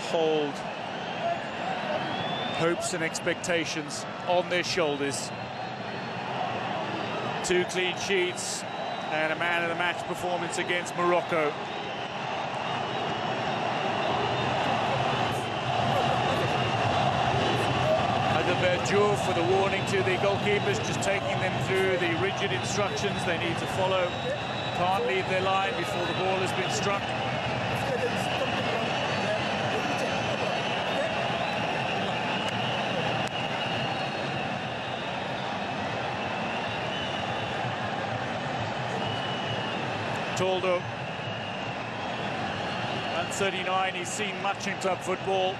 hold hopes and expectations on their shoulders. 2 clean sheets and a man of the match performance against Morocco. Joe for the warning to the goalkeepers, just taking them through the rigid instructions they need to follow. Can't leave their line before the ball has been struck. Toldo, at 39, he's seen much in club football,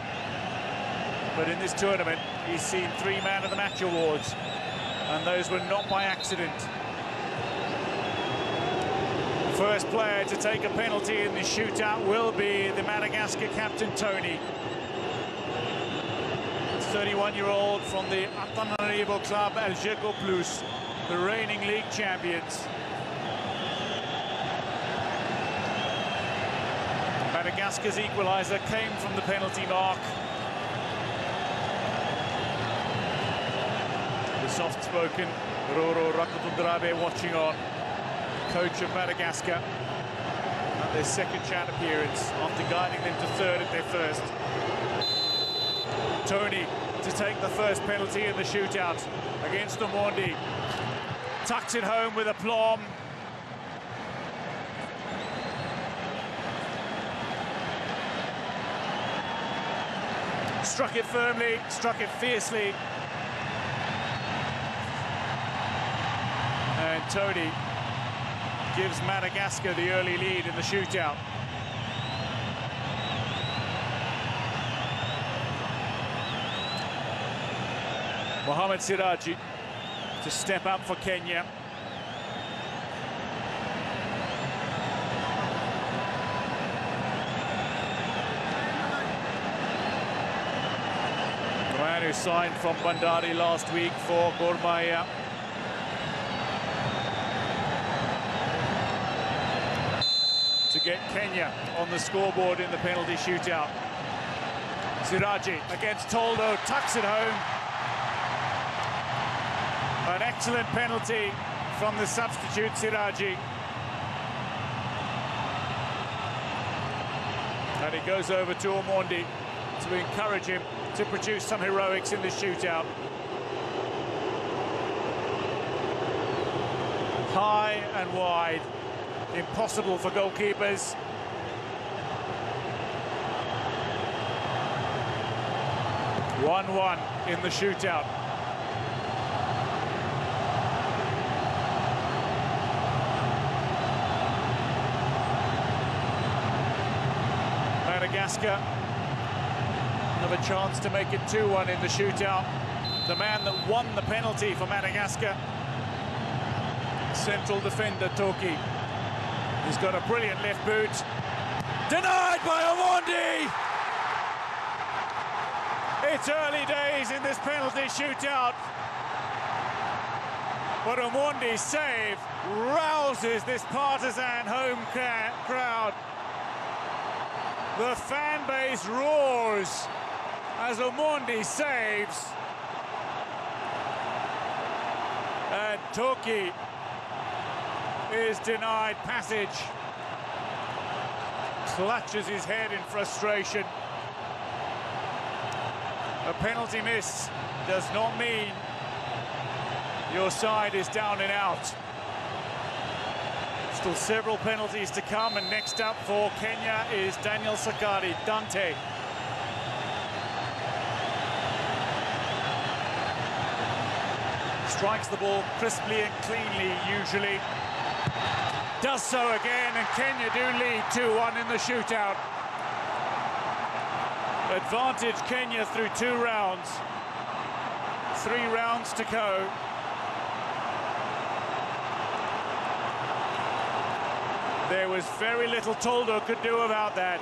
but in this tournament he's seen 3 Man of the Match awards, and those were not by accident. First player to take a penalty in the shootout will be the Madagascar captain, Tony. 31-year-old from the Antananarivo club, Algeco Plus, the reigning league champions. Madagascar's equaliser came from the penalty mark. The soft-spoken Roro Rakotundrabe watching on, coach of Madagascar, at their second chat appearance after guiding them to third at their first. Tony to take the first penalty in the shootout against Omondi. Tucks it home with aplomb. Struck it firmly, struck it fiercely. And Tony gives Madagascar the early lead in the shootout. Mohamed Siraji to step up for Kenya. The man who signed from Bandari last week for Gor Mahia. To get Kenya on the scoreboard in the penalty shootout. Siraji against Toldo, tucks it home. An excellent penalty from the substitute Siraji. And it goes over to Omondi to encourage him to produce some heroics in the shootout. High and wide. Impossible for goalkeepers. One-one in the shootout. Madagascar have a chance to make it 2-1 in the shootout. The man that won the penalty for Madagascar, central defender Toki. He's got a brilliant left boot. Denied by Omondi! It's early days in this penalty shootout. But Omondi's save rouses this partisan home crowd. The fan base roars as Omondi saves. And Toki is denied passage. Clutches his head in frustration. A penalty miss does not mean your side is down and out. Still several penalties to come, and next up for Kenya is Daniel Sakari, Dante. Strikes the ball crisply and cleanly, usually. Does so again, and Kenya do lead 2-1 in the shootout. Advantage Kenya through 2 rounds. 3 rounds to go. There was very little Toldo could do about that.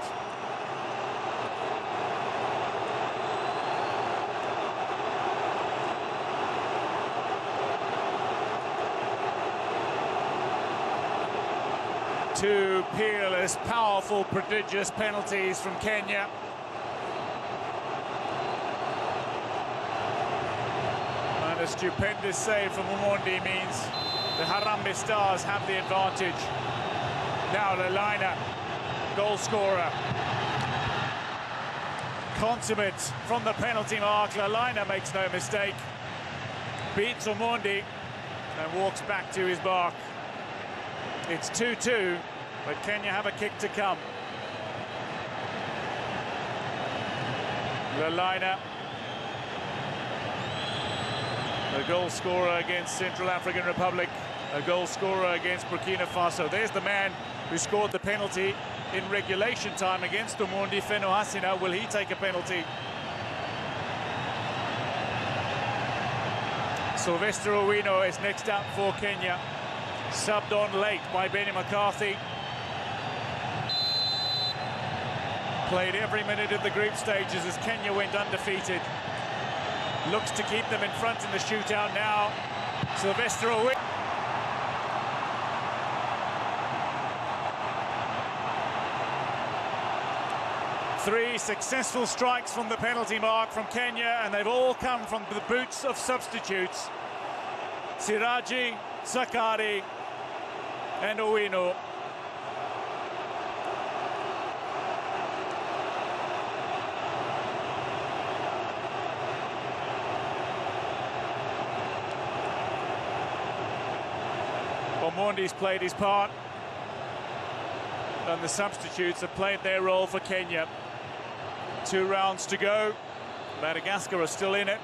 Two peerless, powerful, prodigious penalties from Kenya. a stupendous save from Omondi means the Harambee Stars have the advantage. Now Lelaina, goal scorer. Consummate from the penalty mark. Lelaina makes no mistake. Beats Omondi and walks back to his mark. It's 2-2, but Kenya have a kick to come. Lelaina, a goal scorer against Central African Republic, a goal scorer against Burkina Faso. There's the man who scored the penalty in regulation time against Omondi, Feno Hasina. Will he take a penalty? Sylvester Owino is next up for Kenya. Subbed on late by Benny McCarthy. Played every minute of the group stages as Kenya went undefeated. Looks to keep them in front in the shootout now. Sylvester Owino. Three successful strikes from the penalty mark from Kenya, and they've all come from the boots of substitutes. Siraji, Sakari, and Owino. Omondi's played his part, and the substitutes have played their role for Kenya. 2 rounds to go. Madagascar are still in it.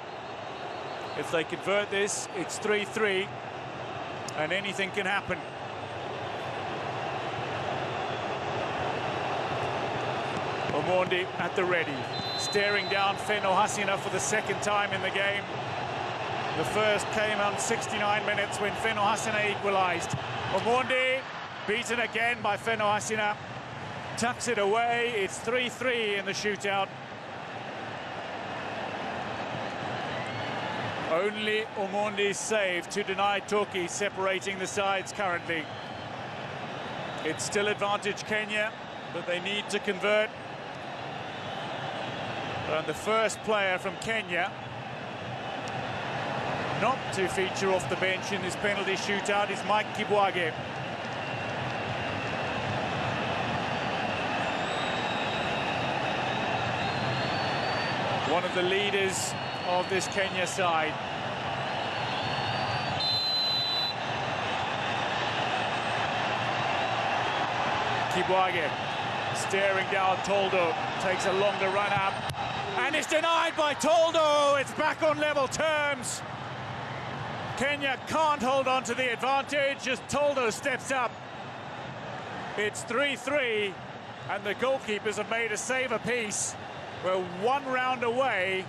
If they convert this, it's 3-3, and anything can happen. Omondi at the ready, staring down Feno Hasina for the second time in the game. The first came on 69 minutes when Feno Hasina equalised. Omondi beaten again by Feno Hasina. Tucks it away. It's 3-3 in the shootout. Only Omondi's save to deny Toki separating the sides currently. It's still advantage Kenya, but they need to convert. And the first player from Kenya not to feature off the bench in this penalty shootout is Mike Kibwage. One of the leaders of this Kenya side. Kibwage staring down Toldo, takes a longer run up, and it's denied by Toldo. It's back on level terms. Kenya can't hold on to the advantage as Toldo steps up. It's 3-3, and the goalkeepers have made a save apiece. We're 1 round away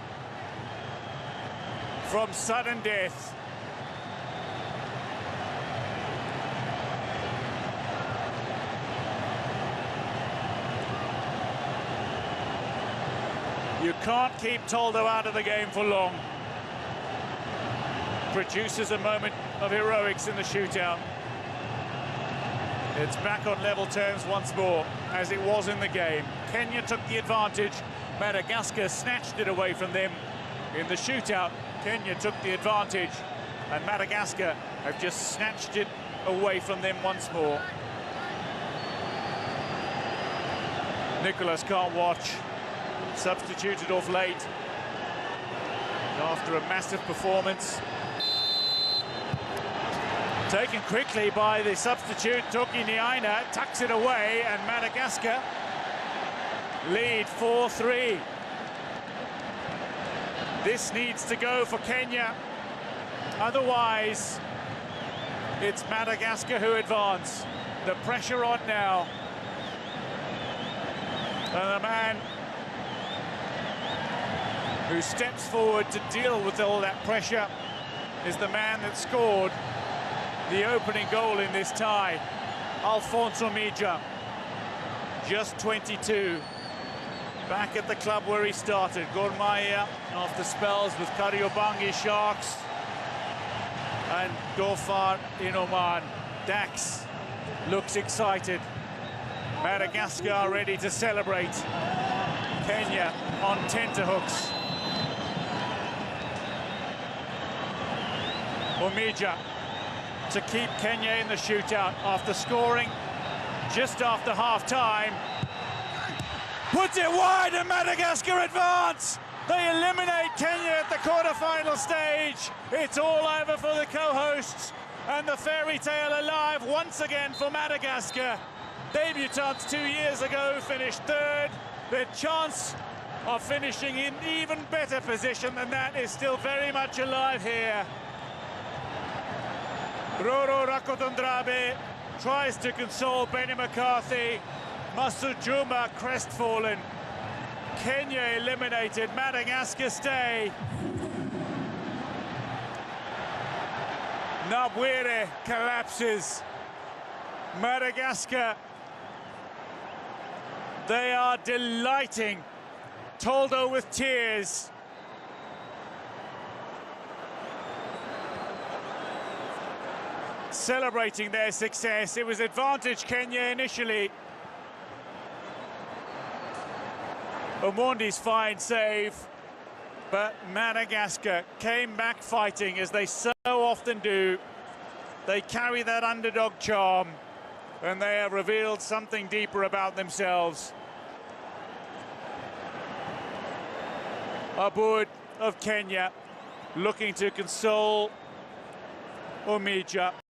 from sudden death. You can't keep Toldo out of the game for long. Produces a moment of heroics in the shootout. It's back on level terms once more, as it was in the game. Kenya took the advantage. Madagascar snatched it away from them. In the shootout, Kenya took the advantage, and Madagascar have just snatched it away from them once more. Nicholas can't watch. Substituted off late after a massive performance. Taken quickly by the substitute, Toki Niaina, tucks it away, and Madagascar lead 4-3. This needs to go for Kenya. Otherwise, it's Madagascar who advance. The pressure on now. And the man who steps forward to deal with all that pressure is the man that scored the opening goal in this tie, Alfonso Mija, just 22, back at the club where he started, Gor Mahia, after spells with Kariobangi Sharks and Dhofar in Oman. Dax looks excited. Madagascar ready to celebrate. Kenya on tenterhooks. Umija to keep Kenya in the shootout after scoring just after half-time. Puts it wide and Madagascar advance. They eliminate Kenya at the quarter-final stage. It's all over for the co-hosts, and the fairy tale alive once again for Madagascar. Debutants 2 years ago finished third. Their chance of finishing in even better position than that is still very much alive here. Roro Rakotondrabe tries to console Benny McCarthy. Masujuma crestfallen. Kenya eliminated, Madagascar stay. Nabwire collapses. Madagascar, they are delighting. Toldo with tears. Celebrating their success. It was advantage Kenya initially. Omondi's fine save, but Madagascar came back fighting, as they so often do. They carry that underdog charm, and they have revealed something deeper about themselves. Aboud of Kenya looking to console Umija.